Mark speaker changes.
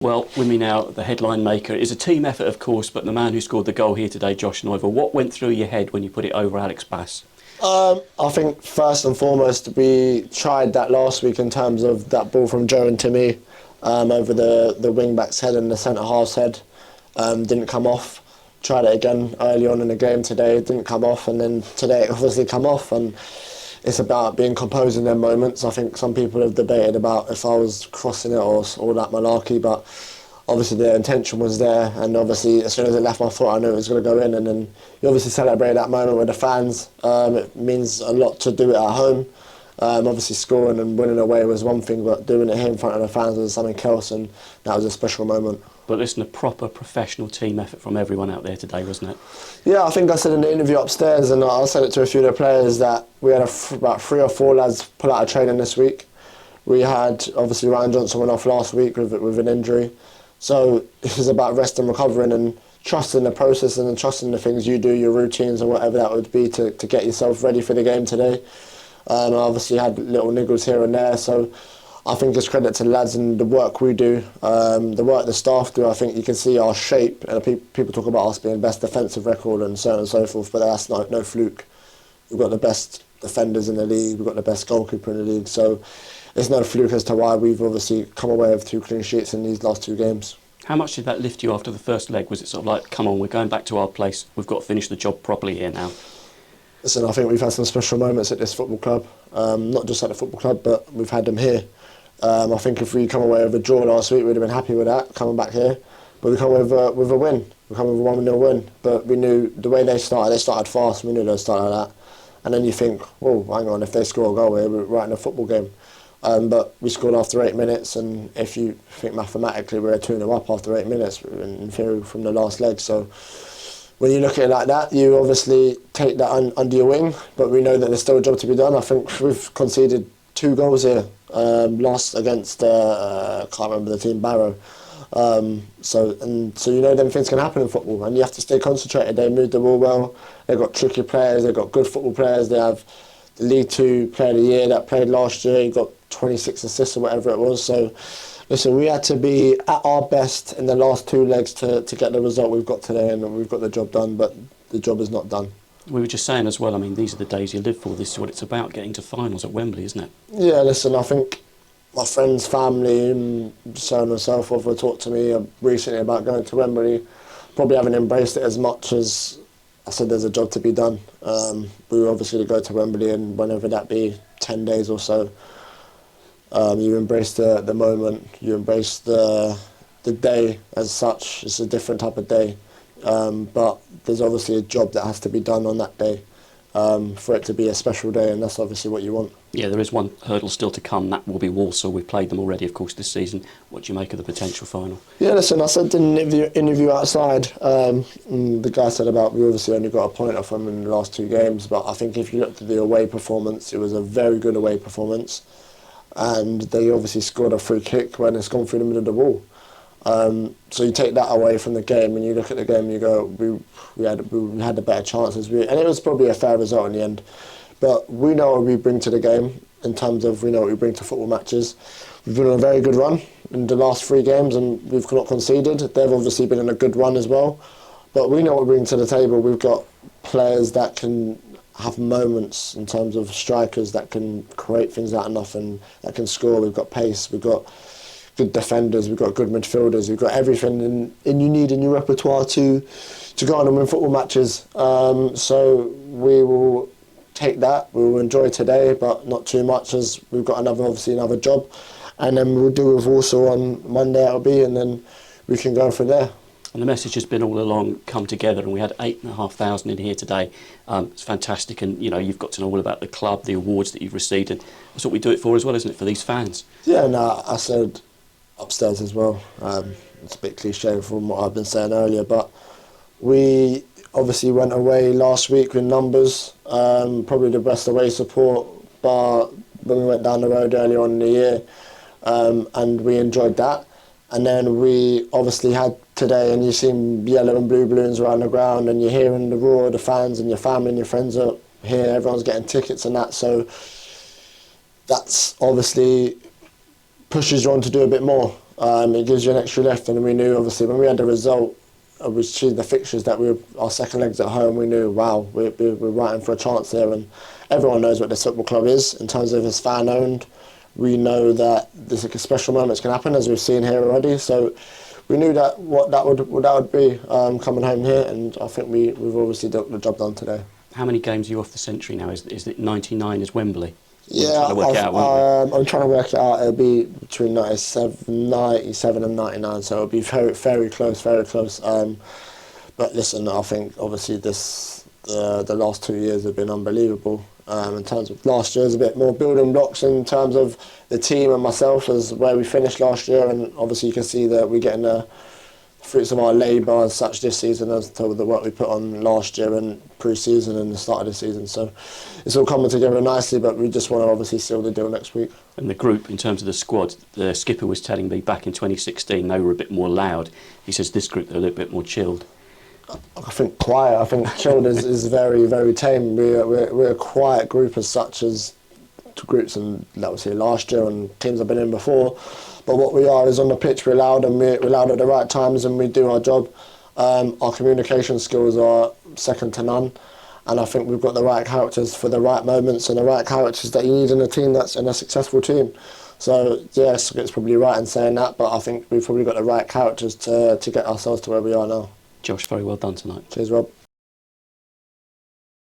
Speaker 1: Well, with me now, the headline maker. It is a team effort, of course, but the man who scored the goal here today, Josh Neufville, what went through your head when you put it over Alex Bass?
Speaker 2: I think first and foremost we tried that last week in terms of that ball from Joe and Timmy over the wing back's head and the centre half's head. Didn't come off. Tried it again early on in the game today, didn't come off, and then today it obviously come off. And it's about being composed in them moments. I think some people have debated about if I was crossing it or all that malarkey, but obviously the intention was there, and obviously as soon as it left my foot I knew it was going to go in, and then you obviously celebrate that moment with the fans. It means a lot to do it at home. Obviously scoring and winning away was one thing, but doing it here in front of the fans was something else, and that was a special moment.
Speaker 1: But listen, a proper professional team effort from everyone out there today, wasn't it?
Speaker 2: Yeah, I think I said in the interview upstairs, and I said it to a few of the players, that we had about 3 or 4 lads pull out of training this week. We had, obviously Ryan Johnson went off last week with an injury. So it was about rest and recovering and trusting the process and trusting the things you do, your routines and whatever that would be to get yourself ready for the game today. I obviously had little niggles here and there, so I think it's credit to the lads and the work we do, the work the staff do. I think you can see our shape, and people talk about us being best defensive record and so on and so forth, but that's no fluke. We've got the best defenders in the league, we've got the best goalkeeper in the league, so it's no fluke as to why we've obviously come away with 2 clean sheets in these last 2 games.
Speaker 1: How much did that lift you after the first leg? Was it sort of like, come on, we're going back to our place, we've got to finish the job properly here now?
Speaker 2: Listen, I think we've had some special moments at this football club, not just at the football club, but we've had them here. I think if we come away with a draw last week, we'd have been happy with that, coming back here. But we come with a win. We come with a 1-0 win. But we knew the way they started fast, we knew they'd start like that. And then you think, well, hang on, if they score a goal here, we're right in a football game. But we scored after 8 minutes, and if you think mathematically we're 2-0 up after 8 minutes, in theory from the last leg. So when you look at it like that, you obviously take that under your wing, but we know that there's still a job to be done. I think we've conceded 2 goals here, lost against, I can't remember the team, Barrow. So you know them things can happen in football, and you have to stay concentrated. They moved the ball well, they've got tricky players, they've got good football players, they have the League 2 Player of the Year that played last year, he got 26 assists or whatever it was. So listen, we had to be at our best in the last 2 legs to get the result we've got today, and we've got the job done, but the job is not done. We
Speaker 1: were just saying as well, I mean, these are the days you live for. This is what it's about, getting to finals at Wembley, isn't it?
Speaker 2: Yeah, listen, I think my friends, family and so on and so forth have talked to me recently about going to Wembley. Probably haven't embraced it as much as I said there's a job to be done. We were obviously to go to Wembley, and whenever that be, 10 days or so, you embrace the moment, you embrace the day as such. It's a different type of day. But there's obviously a job that has to be done on that day for it to be a special day, and that's obviously what you want.
Speaker 1: Yeah, there is one hurdle still to come. That will be Walsall. We've played them already, of course, this season. What do you make of the potential final?
Speaker 2: Yeah, listen, I said in the interview outside, the guy said about we obviously only got a point off them in the last 2 games, but I think if you looked at the away performance, it was a very good away performance, and they obviously scored a free kick when it's gone through the middle of the wall. So you take that away from the game, and you look at the game and you go, we had the better chances, and it was probably a fair result in the end. But we know what we bring to the game in terms of we know what we bring to football matches. We've been on a very good run in the last 3 games, and we've not conceded. They've obviously been in a good run as well, but we know what we bring to the table. We've got players that can have moments in terms of strikers that can create things out of nothing, that can score. We've got pace, we've got good defenders, we've got good midfielders, we've got everything you need in your repertoire to go on and win football matches. So we will take that, we will enjoy today, but not too much, as we've got another job, and then we'll do with Walsall on Monday it'll be, and then we can go from there.
Speaker 1: And the message has been all along, come together, and we had 8,500 in here today. It's fantastic, and you know, you've got to know all about the club, the awards that you've received, and that's what we do it for as well, isn't it, for these fans?
Speaker 2: Yeah, no, I said upstairs as well. It's a bit cliche from what I've been saying earlier, but we obviously went away last week with numbers, probably the best away support, but when we went down the road earlier on in the year, and we enjoyed that. And then we obviously had today, and you see yellow and blue balloons around the ground, and you're hearing the roar of the fans, and your family and your friends are here, everyone's getting tickets and that, so that's obviously pushes you on to do a bit more. It gives you an extra lift, and we knew obviously when we had the result, we see the fixtures that our second leg's at home. We knew, wow, we're right in for a chance there, and everyone knows what this football club is in terms of it's fan owned. We know that there's a special moments can happen, as we've seen here already. So we knew that what that would be coming home here, and I think we've obviously got the job done today.
Speaker 1: How many games are you off the century now? Is it 99 is Wembley?
Speaker 2: Yeah, I'm trying to work it out. It'll be between 97 and 99, so it'll be very, very close, very close. But listen, I think obviously the last 2 years have been unbelievable. In terms of last year's a bit more building blocks in terms of the team and myself as where we finished last year, and obviously you can see that we're getting the fruits of our labour and such this season as to the work we put on last year and pre-season and the start of the season. So it's all coming together nicely, but we just want to obviously seal the deal next week.
Speaker 1: And the group, in terms of the squad, the skipper was telling me back in 2016 they were a bit more loud. He says this group they're a little bit more chilled.
Speaker 2: I think quiet. I think chilled is very, very tame. We're a quiet group as such as to groups and that was here last year and teams I've been in before. But what we are is on the pitch we're loud, and we're loud at the right times, and we do our job. Our communication skills are second to none, and I think we've got the right characters for the right moments and the right characters that you need in a team that's in a successful team. So yes, it's probably right in saying that, but I think we've probably got the right characters to get ourselves to where we are now.
Speaker 1: Josh, very well done tonight.
Speaker 2: Cheers, Rob.